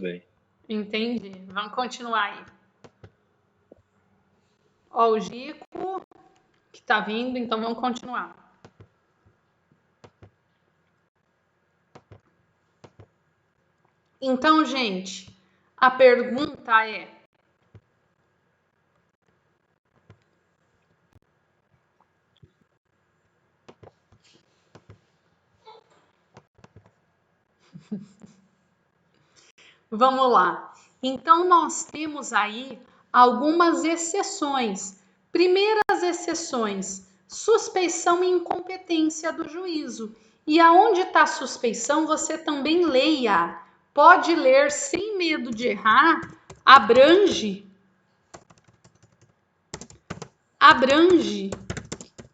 bem. Entendi. Vamos continuar aí. Ó, o Gico que tá vindo, então vamos continuar. Então, gente, a pergunta é: vamos lá. Então, nós temos aí algumas exceções. Primeiras exceções: suspeição e incompetência do juízo. E aonde está suspeição, você também leia. Pode ler sem medo de errar. Abrange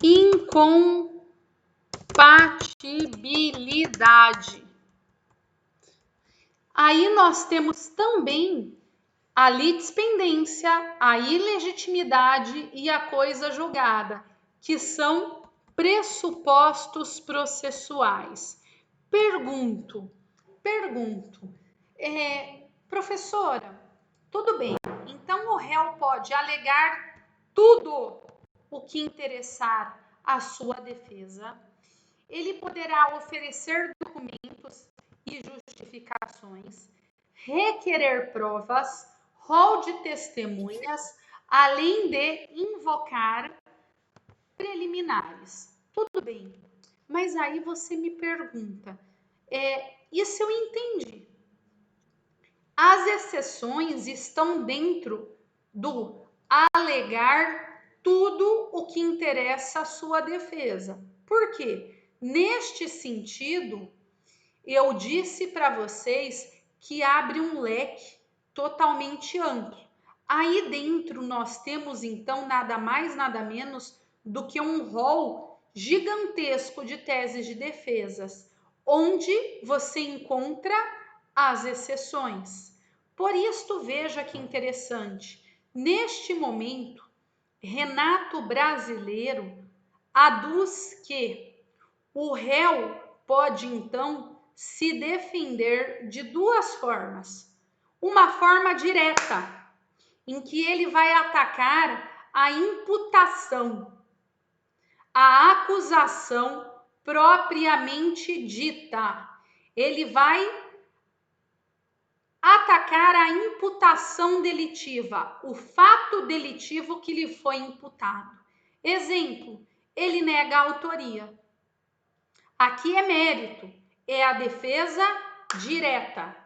incompatibilidade. Aí nós temos também a litispendência, a ilegitimidade e a coisa julgada, que são pressupostos processuais. Pergunto, professora, tudo bem, então o réu pode alegar tudo o que interessar à sua defesa, ele poderá oferecer documentos e justificações, requerer provas, rol de testemunhas, além de invocar preliminares. Tudo bem, mas aí você me pergunta, isso eu entendi. As exceções estão dentro do alegar tudo o que interessa à sua defesa. Por quê? Neste sentido, eu disse para vocês que abre um leque totalmente amplo. Aí dentro nós temos então nada mais, nada menos do que um rol gigantesco de teses de defesas, onde você encontra as exceções. Por isto, veja que interessante. Neste momento, Renato Brasileiro aduz que o réu pode, então, se defender de duas formas. Uma forma direta, em que ele vai atacar a imputação, a acusação propriamente dita. Ele vai atacar a imputação delitiva, o fato delitivo que lhe foi imputado. Exemplo, ele nega a autoria. Aqui é mérito, é a defesa direta.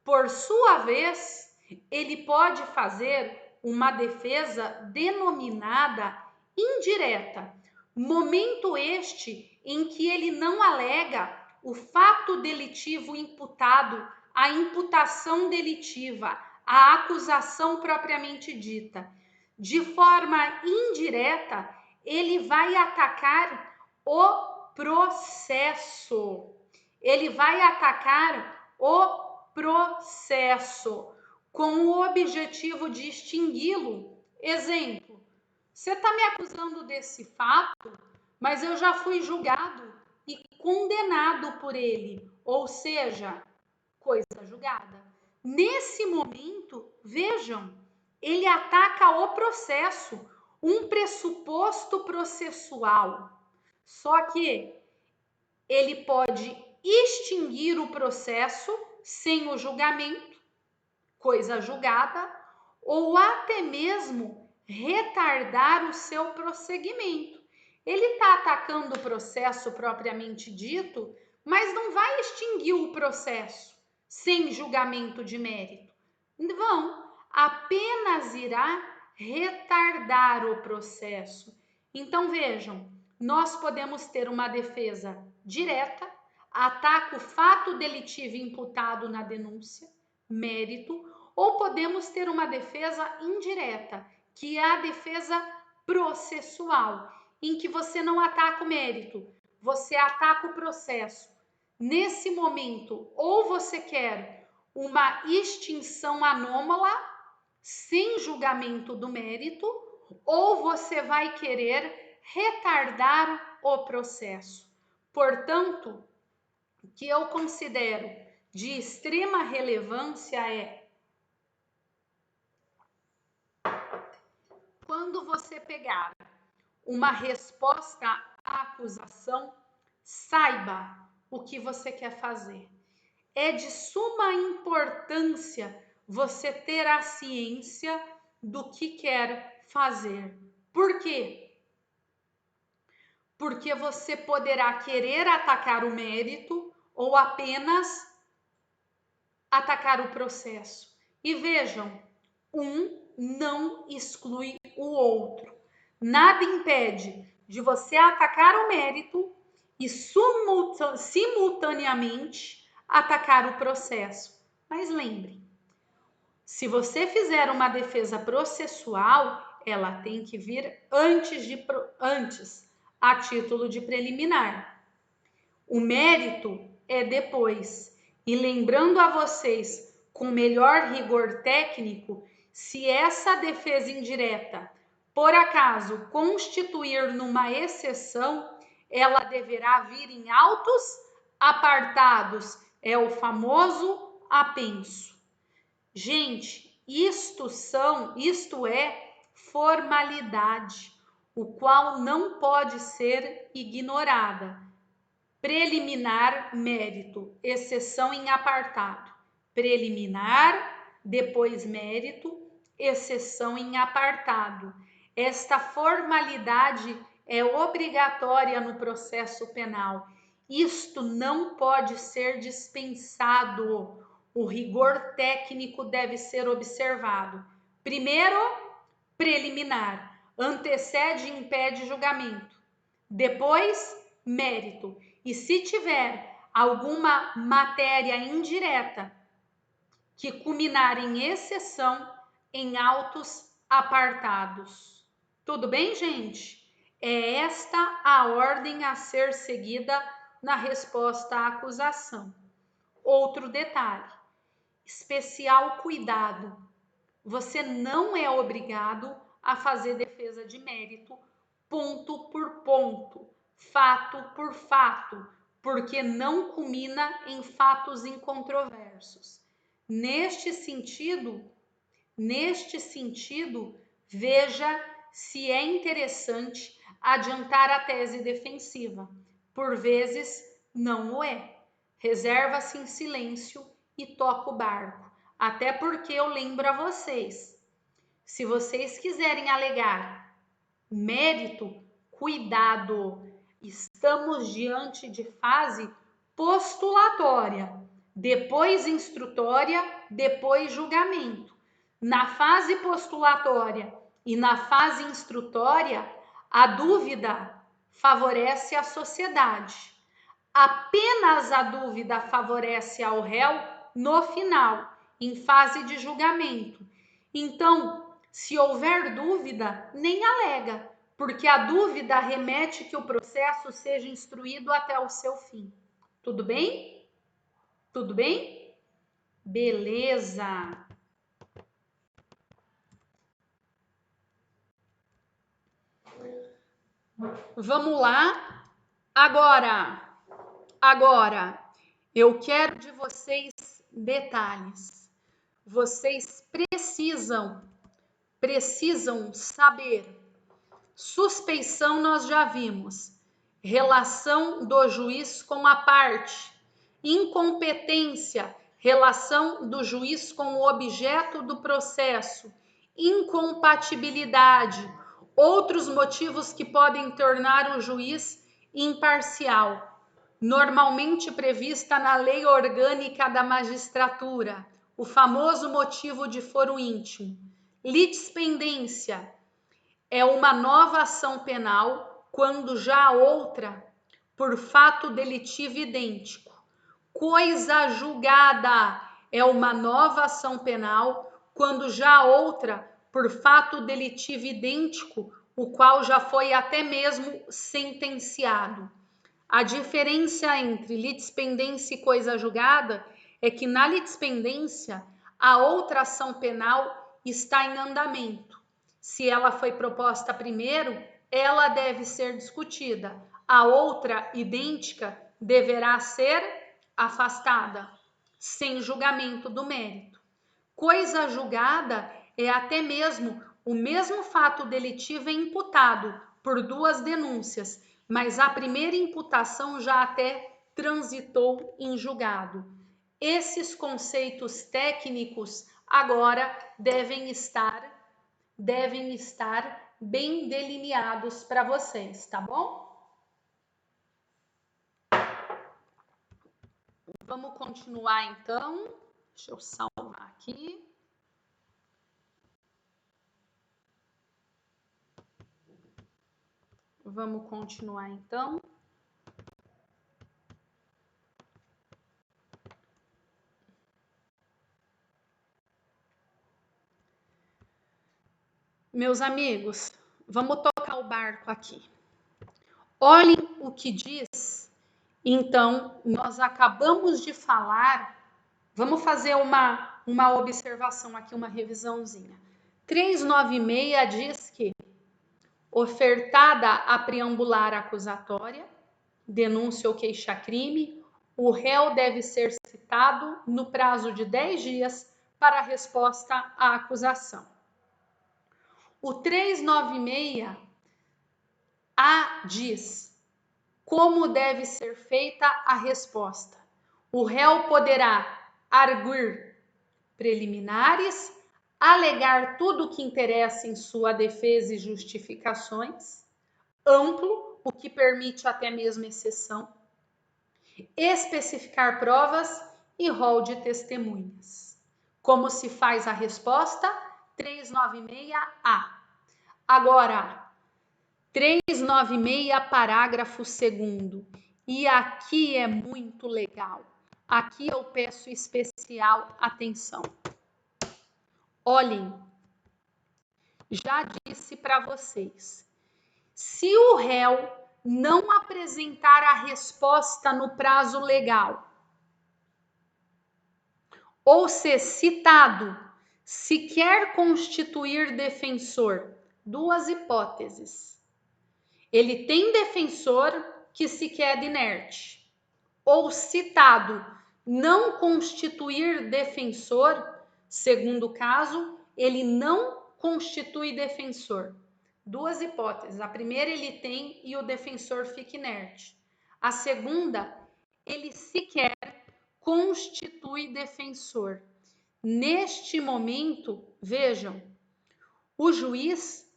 Por sua vez, ele pode fazer uma defesa denominada indireta, momento este em que ele não alega o fato delitivo imputado, a imputação delitiva, a acusação propriamente dita. De forma indireta, ele vai atacar o processo. Ele vai atacar o processo com o objetivo de extingui-lo. Exemplo, você está me acusando desse fato, mas eu já fui julgado e condenado por ele, ou seja, coisa julgada. Nesse momento, vejam, ele ataca o processo, um pressuposto processual. Só que ele pode extinguir o processo sem o julgamento, coisa julgada, ou até mesmo retardar o seu prosseguimento. Ele está atacando o processo propriamente dito, mas não vai extinguir o processo sem julgamento de mérito. Não, apenas irá retardar o processo. Então vejam, nós podemos ter uma defesa direta, ataca o fato delitivo imputado na denúncia, mérito, ou podemos ter uma defesa indireta, que é a defesa processual, em que você não ataca o mérito, você ataca o processo. Nesse momento, ou você quer uma extinção anômala, sem julgamento do mérito, ou você vai querer retardar o processo. Portanto, que eu considero de extrema relevância é quando você pegar uma resposta à acusação, saiba o que você quer fazer. É de suma importância você ter a ciência do que quer fazer. Por quê? Porque você poderá querer atacar o mérito ou apenas atacar o processo. E vejam, um não exclui o outro. Nada impede de você atacar o mérito e simultaneamente atacar o processo. Mas lembre, se você fizer uma defesa processual, ela tem que vir antes, a título de preliminar. O mérito é depois. E lembrando a vocês, com melhor rigor técnico, se essa defesa indireta, por acaso, constituir numa exceção, ela deverá vir em autos apartados. É o famoso apenso. Gente, isto é formalidade, o qual não pode ser ignorada. Preliminar, mérito, exceção em apartado. Preliminar, depois mérito, exceção em apartado. Esta formalidade é obrigatória no processo penal. Isto não pode ser dispensado. O rigor técnico deve ser observado. Primeiro, preliminar, antecede e impede julgamento. Depois, mérito. E se tiver alguma matéria indireta que culminar em exceção, em autos apartados. Tudo bem, gente? É esta a ordem a ser seguida na resposta à acusação. Outro detalhe: especial cuidado. Você não é obrigado a fazer defesa de mérito ponto por ponto, fato por fato, porque não culmina em fatos incontroversos. Neste sentido, veja se é interessante adiantar a tese defensiva. Por vezes, não o é. Reserva-se em silêncio e toca o barco. Até porque eu lembro a vocês, se vocês quiserem alegar mérito, cuidado, estamos diante de fase postulatória, depois instrutória, depois julgamento. Na fase postulatória e na fase instrutória, a dúvida favorece a sociedade. Apenas a dúvida favorece ao réu no final, em fase de julgamento. Então, se houver dúvida, nem alega, porque a dúvida remete que o processo seja instruído até o seu fim. Tudo bem? Tudo bem? Beleza! Vamos lá? Agora, eu quero de vocês detalhes. Vocês precisam saber. Suspeição nós já vimos. Relação do juiz com a parte. Incompetência, relação do juiz com o objeto do processo. Incompatibilidade, outros motivos que podem tornar o juiz imparcial. Normalmente prevista na Lei Orgânica da Magistratura, o famoso motivo de foro íntimo. Litispendência é uma nova ação penal quando já há outra por fato delitivo idêntico. Coisa julgada é uma nova ação penal quando já há outra por fato delitivo idêntico, o qual já foi até mesmo sentenciado. A diferença entre litispendência e coisa julgada é que na litispendência a outra ação penal está em andamento. Se ela foi proposta primeiro, ela deve ser discutida. A outra idêntica deverá ser afastada. sem julgamento do mérito. Coisa julgada é até mesmo o mesmo fato delitivo é imputado por duas denúncias, mas a primeira imputação já até transitou em julgado. Esses conceitos técnicos agora devem estar bem delineados para vocês, tá bom? Vamos continuar então. Deixa eu salvar aqui. Vamos continuar então. Meus amigos, vamos tocar o barco aqui. Olhem o que diz. Então, nós acabamos de falar. Vamos fazer uma observação aqui, uma revisãozinha. 396 diz que ofertada a preambular acusatória, denúncia ou queixa-crime, o réu deve ser citado no prazo de 10 dias para a resposta à acusação. O 396A diz como deve ser feita a resposta. O réu poderá arguir preliminares, alegar tudo o que interessa em sua defesa e justificações, amplo, o que permite até mesmo exceção, especificar provas e rol de testemunhas. Como se faz a resposta? 396A. Agora, 396, parágrafo 2º. E aqui é muito legal. Aqui eu peço especial atenção. Olhem, já disse para vocês, se o réu não apresentar a resposta no prazo legal, ou ser citado, se quer constituir defensor, duas hipóteses. Ele tem defensor que se queda inerte, ou citado, não constituir defensor, segundo caso, ele não constitui defensor. Duas hipóteses. A primeira ele tem e o defensor fica inerte. A segunda, ele sequer constitui defensor. Neste momento, vejam, o juiz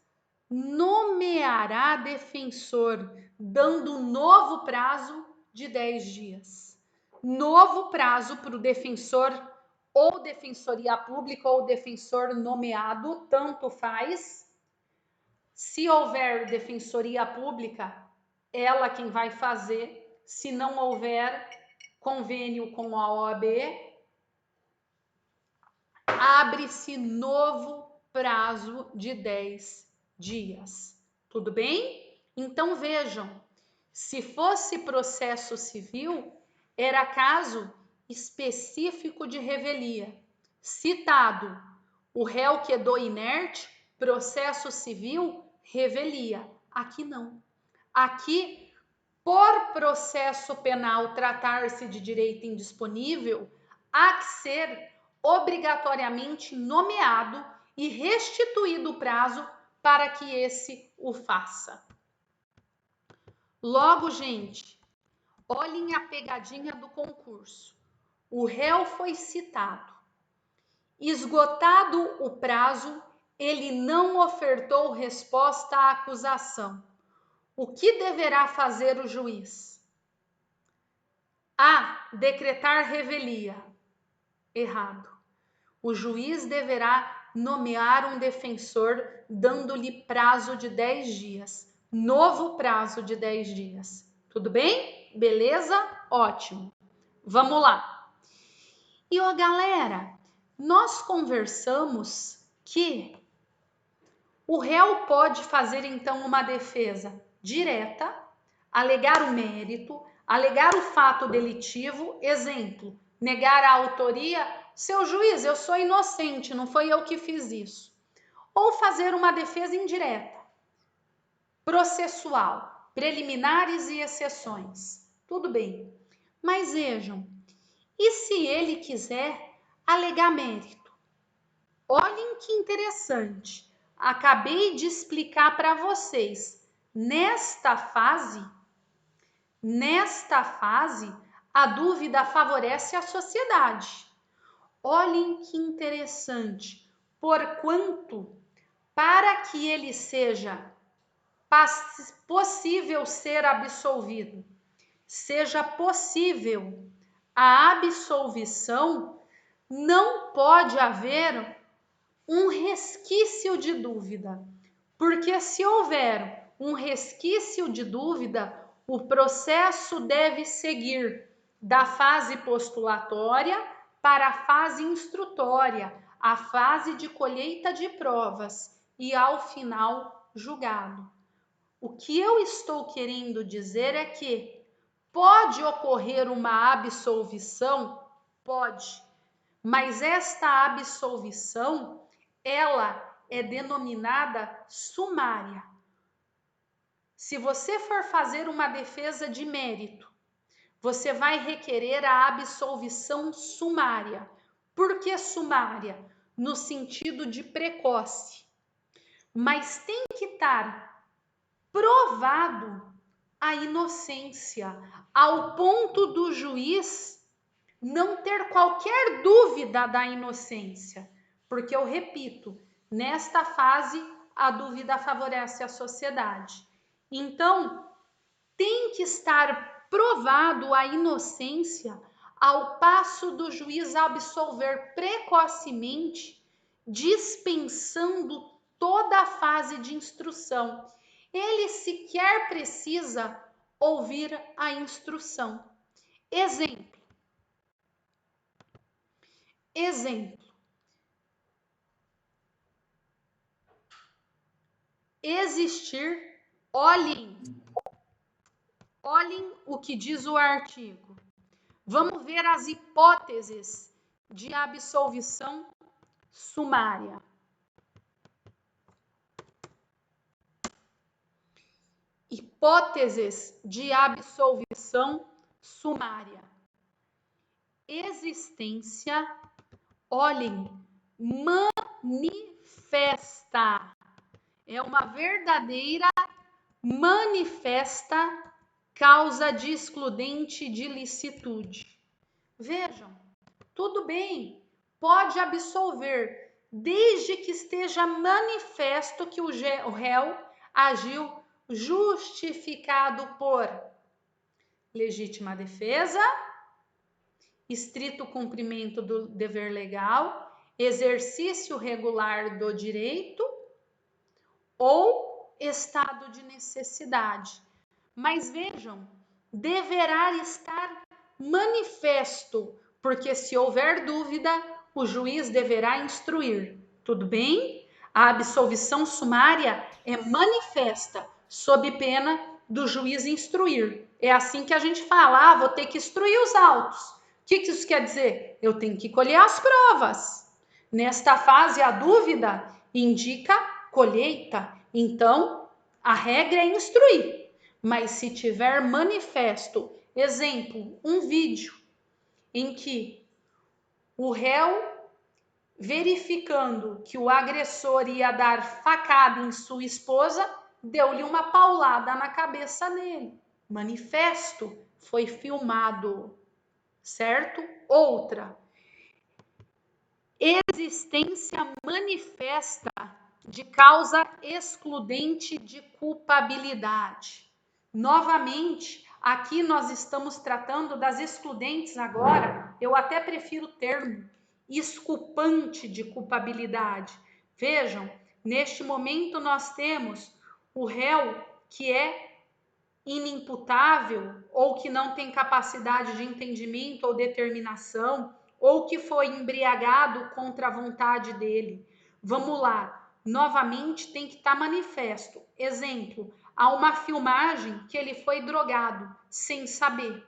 nomeará defensor, dando novo prazo de 10 dias. Novo prazo para o defensor, ou defensoria pública ou defensor nomeado, tanto faz. Se houver defensoria pública, ela quem vai fazer. Se não houver convênio com a OAB, abre-se novo prazo de 10 dias. Tudo bem? Então vejam, se fosse processo civil, era caso específico de revelia. Citado, o réu quedou inerte, processo civil, revelia. Aqui não. Aqui, por processo penal tratar-se de direito indisponível, há que ser obrigatoriamente nomeado e restituído o prazo para que esse o faça. Logo, gente, olhem a pegadinha do concurso. O réu foi citado. Esgotado o prazo, ele não ofertou resposta à acusação. O que deverá fazer o juiz? A. Decretar revelia. Errado. O juiz deverá nomear um defensor, dando-lhe prazo de 10 dias. Novo prazo de 10 dias. Tudo bem? Beleza? Ótimo. Vamos lá. E, ó, galera, nós conversamos que o réu pode fazer, então, uma defesa direta, alegar o mérito, alegar o fato delitivo, exemplo, negar a autoria. Seu juiz, eu sou inocente, não foi eu que fiz isso. Ou fazer uma defesa indireta, processual, preliminares e exceções. Tudo bem. Mas vejam, E se ele quiser alegar mérito? Olhem que interessante. Acabei de explicar para vocês. Nesta fase, a dúvida favorece a sociedade. Olhem que interessante. Porquanto, para que ele seja possível ser absolvido, seja possível a absolvição, não pode haver um resquício de dúvida, porque se houver um resquício de dúvida, o processo deve seguir da fase postulatória para a fase instrutória, a fase de colheita de provas e, ao final, julgado. O que eu estou querendo dizer é que pode ocorrer uma absolvição? Pode, mas esta absolvição, ela é denominada sumária. Se você for fazer uma defesa de mérito, você vai requerer a absolvição sumária. Por que sumária? No sentido de precoce. Mas tem que estar provado a inocência, ao ponto do juiz não ter qualquer dúvida da inocência. Porque eu repito, nesta fase a dúvida favorece a sociedade. Então, tem que estar provado a inocência ao passo do juiz absolver precocemente, dispensando toda a fase de instrução. Ele sequer precisa ouvir a instrução. Exemplo. Existir, olhem o que diz o artigo. Vamos ver as hipóteses de absolvição sumária. Hipóteses de absolvição sumária. Existência, olhem, manifesta. É uma verdadeira manifesta causa de excludente de licitude. Vejam, tudo bem, pode absolver, desde que esteja manifesto que o réu agiu justificado por legítima defesa, estrito cumprimento do dever legal, exercício regular do direito ou estado de necessidade. Mas vejam, deverá estar manifesto, porque se houver dúvida, o juiz deverá instruir. Tudo bem? A absolvição sumária é manifesta, sob pena do juiz instruir. É assim que a gente fala, vou ter que instruir os autos. O que isso quer dizer? Eu tenho que colher as provas. Nesta fase, a dúvida indica colheita. Então, a regra é instruir. Mas se tiver manifesto, exemplo, um vídeo em que o réu, verificando que o agressor ia dar facada em sua esposa, deu-lhe uma paulada na cabeça dele. Manifesto, foi filmado, certo? Outra, existência manifesta de causa excludente de culpabilidade. Novamente, aqui nós estamos tratando das excludentes agora, eu até prefiro o termo exculpante de culpabilidade. Vejam, neste momento nós temos o réu que é inimputável ou que não tem capacidade de entendimento ou determinação ou que foi embriagado contra a vontade dele. Vamos lá, novamente tem que estar manifesto. Exemplo, há uma filmagem que ele foi drogado sem saber.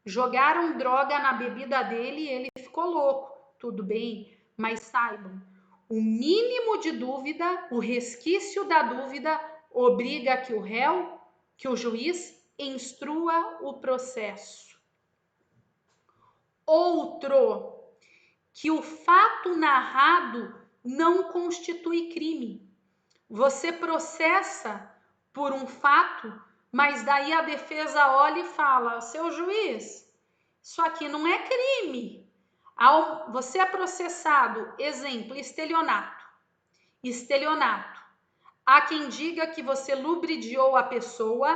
Jogaram droga na bebida dele e ele ficou louco. Tudo bem, mas saibam, o mínimo de dúvida, o resquício da dúvida, obriga que o réu, que o juiz instrua o processo. Outro, que o fato narrado não constitui crime. Você processa por um fato, mas daí a defesa olha e fala: seu juiz, isso aqui não é crime. Você é processado, exemplo, estelionato. Estelionato. Há quem diga que você lubridiou a pessoa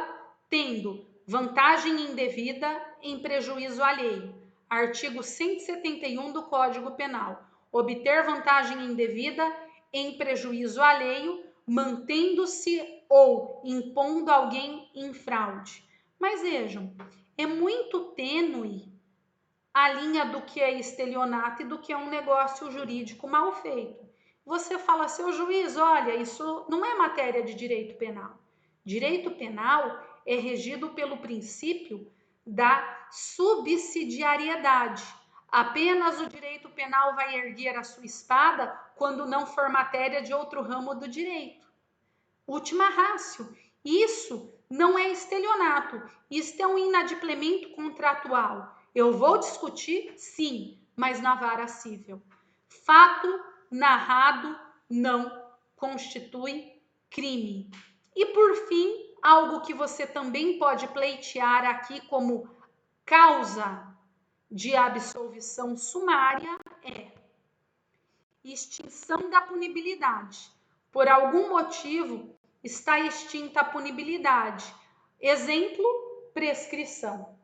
tendo vantagem indevida em prejuízo alheio. Artigo 171 do Código Penal. Obter vantagem indevida em prejuízo alheio, mantendo-se ou impondo alguém em fraude. Mas vejam, é muito tênue a linha do que é estelionato e do que é um negócio jurídico mal feito. Você fala, seu juiz, olha, isso não é matéria de direito penal. Direito penal é regido pelo princípio da subsidiariedade. Apenas o direito penal vai erguer a sua espada quando não for matéria de outro ramo do direito. Última ratio. Isso não é estelionato. Isso é um inadimplemento contratual. Eu vou discutir, sim, mas na vara cível. Fato narrado não constitui crime. E por fim, algo que você também pode pleitear aqui como causa de absolvição sumária é extinção da punibilidade. Por algum motivo está extinta a punibilidade. Exemplo, prescrição.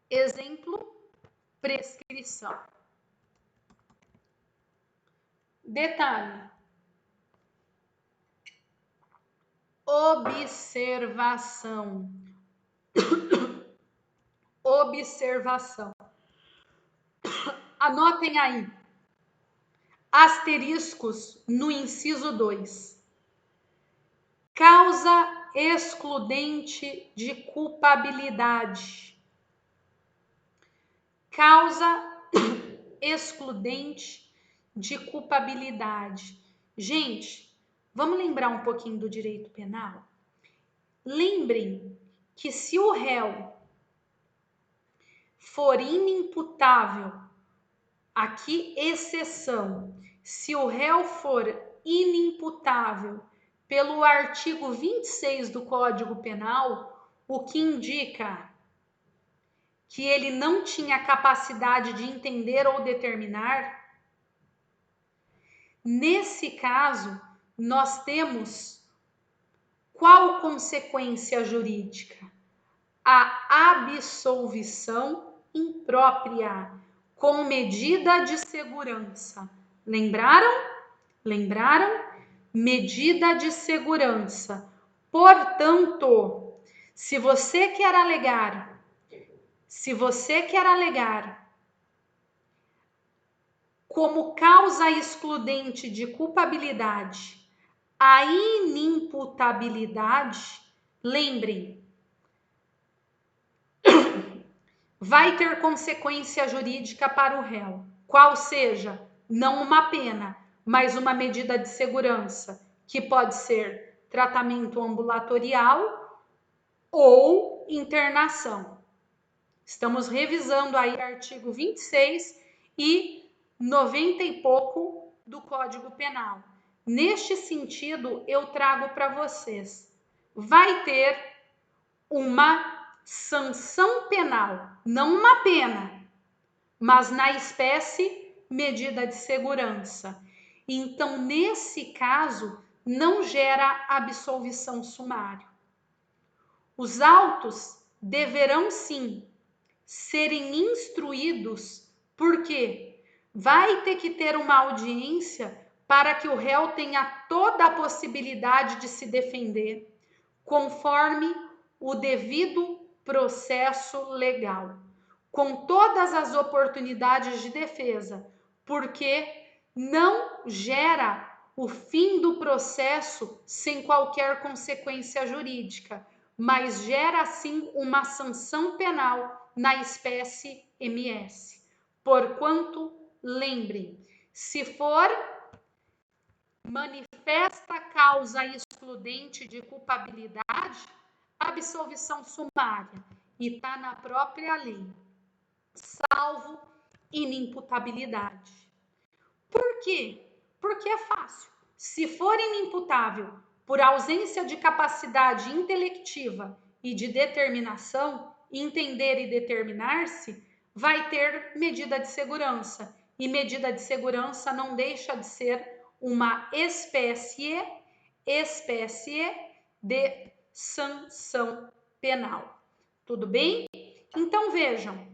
Exemplo, prescrição. Detalhe. Observação. Observação. Anotem aí. Asteriscos no inciso 2. Causa excludente de culpabilidade. Causa excludente de culpabilidade. Gente, vamos lembrar um pouquinho do direito penal? Lembrem que se o réu for inimputável, aqui exceção, se o réu for inimputável pelo artigo 26 do Código Penal, o que indica que ele não tinha capacidade de entender ou determinar, nesse caso, nós temos qual consequência jurídica? A absolvição imprópria, com medida de segurança. Lembraram? Lembraram? Medida de segurança. Portanto, se você quer alegar como causa excludente de culpabilidade a inimputabilidade, lembrem, vai ter consequência jurídica para o réu, qual seja, não uma pena, mas uma medida de segurança, que pode ser tratamento ambulatorial ou internação. Estamos revisando aí artigo 26 e 90 e pouco do Código Penal. Neste sentido, eu trago para vocês, vai ter uma sanção penal, não uma pena, mas na espécie medida de segurança. Então, nesse caso, não gera absolvição sumária. Os autos deverão sim serem instruídos, porque vai ter que ter uma audiência para que o réu tenha toda a possibilidade de se defender, conforme o devido processo legal, com todas as oportunidades de defesa, porque não gera o fim do processo sem qualquer consequência jurídica, mas gera sim uma sanção penal na espécie MS. Porquanto, lembrem, se for manifesta causa excludente de culpabilidade, absolvição sumária. e está na própria lei, salvo inimputabilidade. Por quê? Porque é fácil. Se for inimputável por ausência de capacidade intelectiva e de determinação, entender e determinar-se, vai ter medida de segurança. E medida de segurança não deixa de ser uma espécie de sanção penal. Tudo bem? Então vejam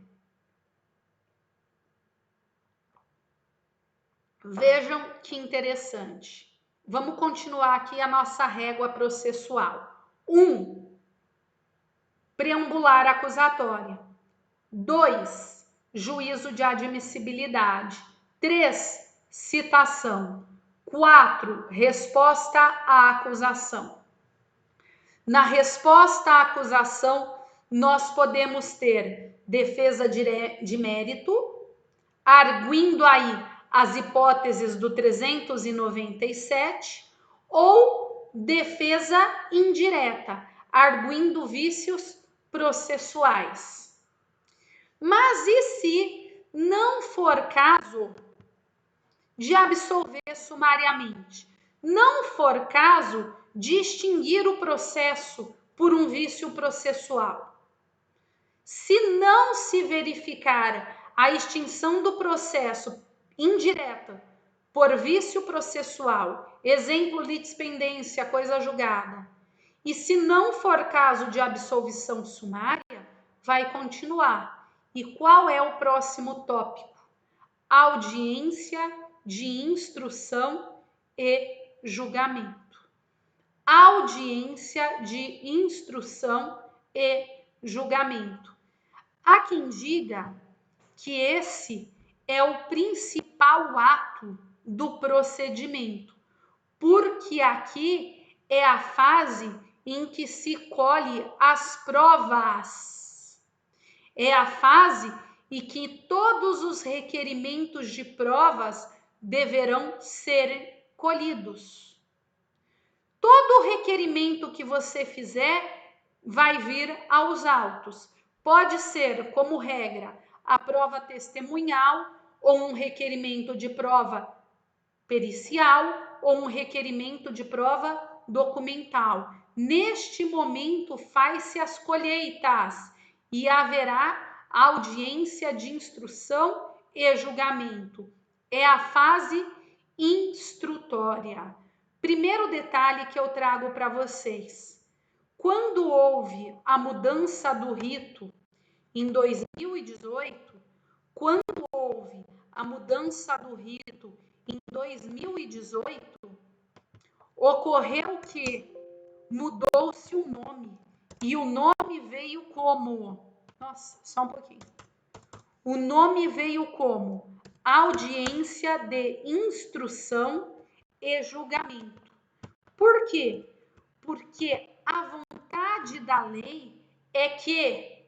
que interessante. Vamos continuar aqui a nossa régua processual. 1. Preambular acusatória. 2. Juízo de admissibilidade. 3. Citação. 4. Resposta à acusação. Na resposta à acusação, nós podemos ter defesa de mérito, arguindo aí as hipóteses do 397, ou defesa indireta, arguindo vícios processuais. Mas e se não for caso de absolver sumariamente? Não for caso de extinguir o processo por um vício processual? Se não se verificar a extinção do processo indireta por vício processual, exemplo, litispendência, coisa julgada, e se não for caso de absolvição sumária, vai continuar. E qual é o próximo tópico? Audiência de instrução e julgamento. Audiência de instrução e julgamento. Há quem diga que esse é o principal ato do procedimento, porque aqui é a fase em que se colhe as provas. É a fase em que todos os requerimentos de provas deverão ser colhidos. Todo requerimento que você fizer vai vir aos autos. Pode ser, como regra, a prova testemunhal, ou um requerimento de prova pericial, ou um requerimento de prova documental. Neste momento, faz-se as colheitas e haverá audiência de instrução e julgamento. É a fase instrutória. Primeiro detalhe que eu trago para vocês. Quando houve a mudança do rito em 2018, quando houve a mudança do rito em 2018, ocorreu que mudou-se o nome. E o nome veio como... Nossa, só um pouquinho. O nome veio como audiência de instrução e julgamento. Por quê? Porque a vontade da lei é que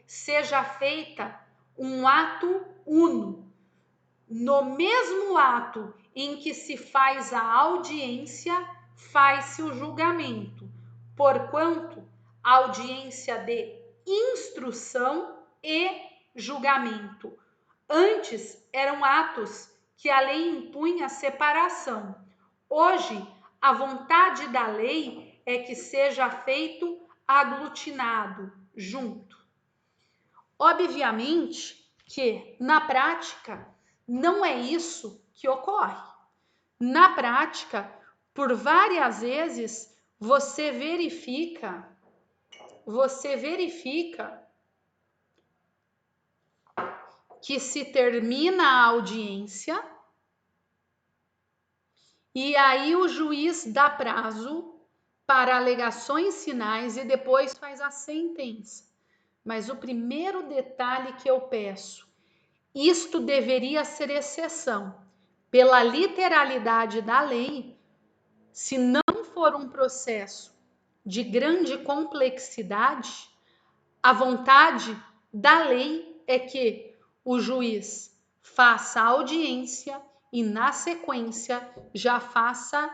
seja feita um ato uno. No mesmo ato em que se faz a audiência, faz-se o julgamento, porquanto audiência de instrução e julgamento. Antes eram atos que a lei impunha separação. Hoje, a vontade da lei é que seja feito aglutinado, junto. Obviamente que, na prática, não é isso que ocorre. Na prática, por várias vezes, você verifica que se termina a audiência e aí o juiz dá prazo para alegações finais e depois faz a sentença. Mas o primeiro detalhe que eu peço, isto deveria ser exceção. Pela literalidade da lei, se não for um processo de grande complexidade, a vontade da lei é que o juiz faça a audiência e, na sequência, já faça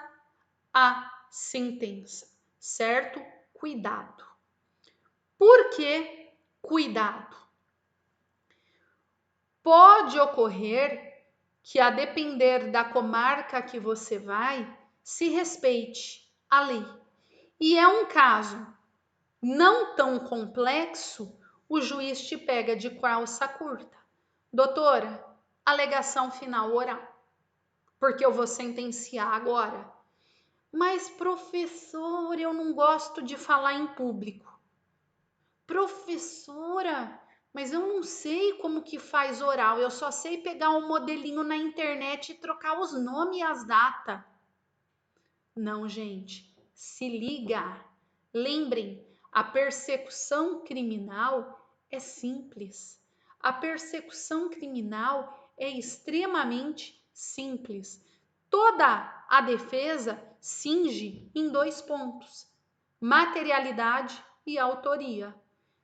a sentença. certo? Cuidado. Por que cuidado? Pode ocorrer que, a depender da comarca que você vai, se respeite a lei. E é um caso não tão complexo, o juiz te pega de calça curta. Doutora, alegação final oral, porque eu vou sentenciar agora. Mas, professor, eu não gosto de falar em público. Professora, mas eu não sei como que faz oral, eu só sei pegar um modelinho na internet e trocar os nomes e as datas. Não, gente, se liga. Lembrem, a persecução criminal é simples. A persecução criminal é extremamente simples. Toda a defesa cinge em 2 pontos: materialidade e autoria.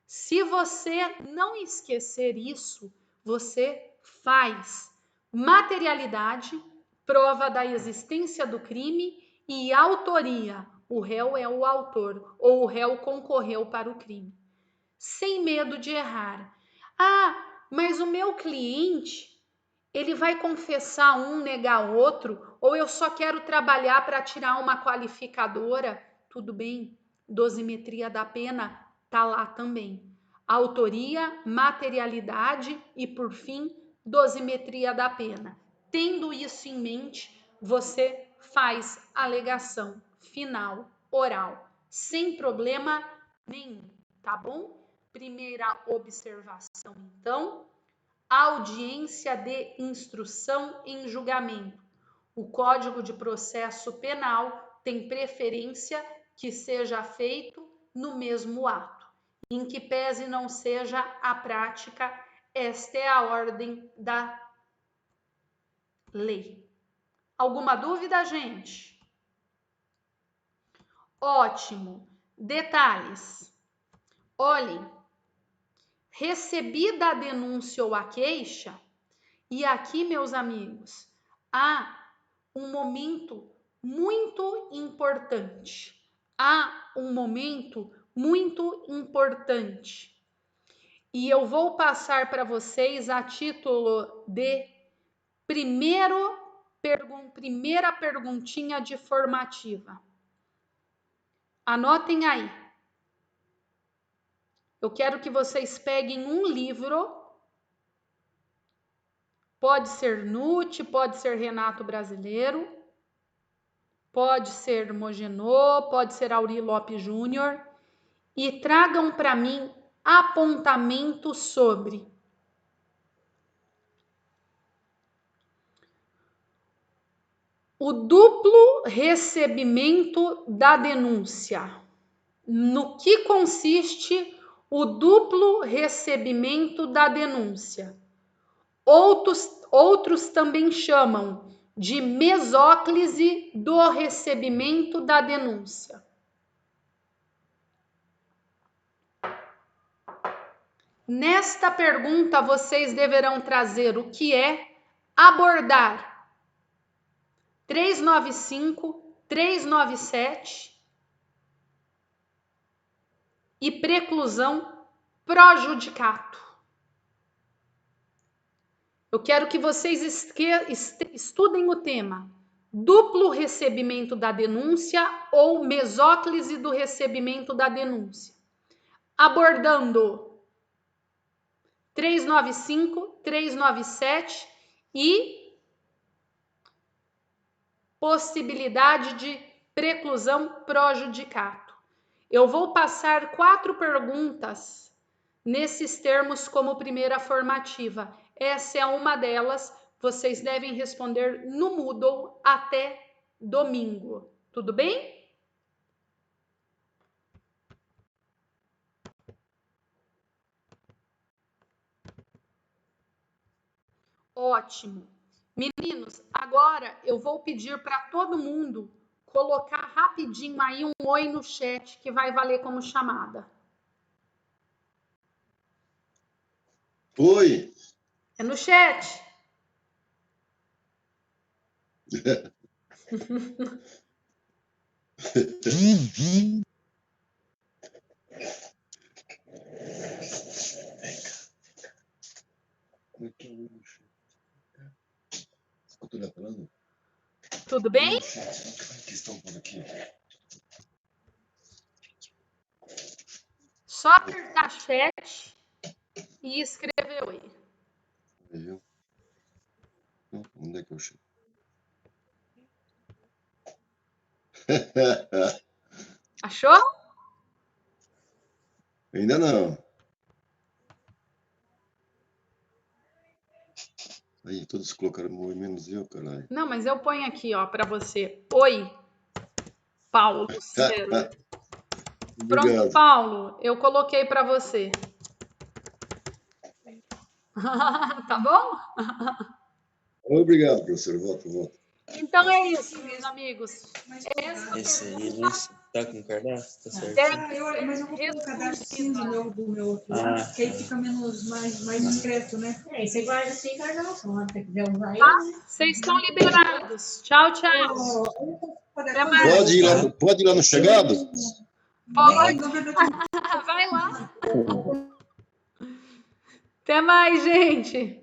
Se você não esquecer isso, você faz. Materialidade, prova da existência do crime, e autoria, o réu é o autor ou o réu concorreu para o crime. Sem medo de errar. Ah, mas o meu cliente, ele vai confessar um, negar outro, ou eu só quero trabalhar para tirar uma qualificadora? Tudo bem, dosimetria da pena tá lá também. Autoria, materialidade e, por fim, dosimetria da pena. Tendo isso em mente, você faz a alegação final oral, sem problema nenhum, tá bom? Primeira observação, então, audiência de instrução em julgamento. O Código de Processo Penal tem preferência que seja feito no mesmo ato, em que pese não seja a prática, esta é a ordem da lei. Alguma dúvida, gente? Ótimo. Detalhes. Olhem, recebida a denúncia ou a queixa, e aqui, meus amigos, há um momento muito importante. Há um momento muito importante. E eu vou passar para vocês a título de primeira perguntinha de formativa. Anotem aí. Eu quero que vocês peguem um livro, pode ser Nutt, pode ser Renato Brasileiro, pode ser Mogenot, pode ser Auri Lopes Júnior, e tragam para mim apontamentos sobre o duplo recebimento da denúncia. No que consiste o duplo recebimento da denúncia? Outros também chamam de mesóclise do recebimento da denúncia. Nesta pergunta, vocês deverão trazer o que é abordar 395, 397 e preclusão pro-judicato. Eu quero que vocês estudem o tema duplo recebimento da denúncia ou mesóclise do recebimento da denúncia, abordando 395, 397 e possibilidade de preclusão pro-judicato. Eu vou passar 4 perguntas nesses termos como primeira formativa. Essa é uma delas. Vocês devem responder no Moodle até domingo. Tudo bem? Ótimo. Meninos, agora eu vou pedir para todo mundo colocar rapidinho aí um oi no chat, que vai valer como chamada. Oi. É no chat. Como é que é o Escuta falando? Tudo bem? Que estão por aqui? Só apertar chat e escrever oi. Viu? Onde é que eu chego? Achou? Ainda não. Aí, todos colocaram oi, menos eu, caralho. Não, mas eu ponho aqui, ó, para você. Oi, Paulo César. Pronto, Obrigado. Paulo, eu coloquei para você. Tá bom? Obrigado, professor. Volto. Então é isso, meus amigos. Esse aí, né? Tá com cadastro? Tá certo. Mas eu vou pôr o cadastro cinza do meu outro Ah, que aí fica mais discreto, né? É, você guarda sem cartão, se quiser usar Tá? ele. Vocês estão liberados. Tchau, tchau. Até mais. Pode ir lá no chegado? Pode. Vai lá. Até mais, gente.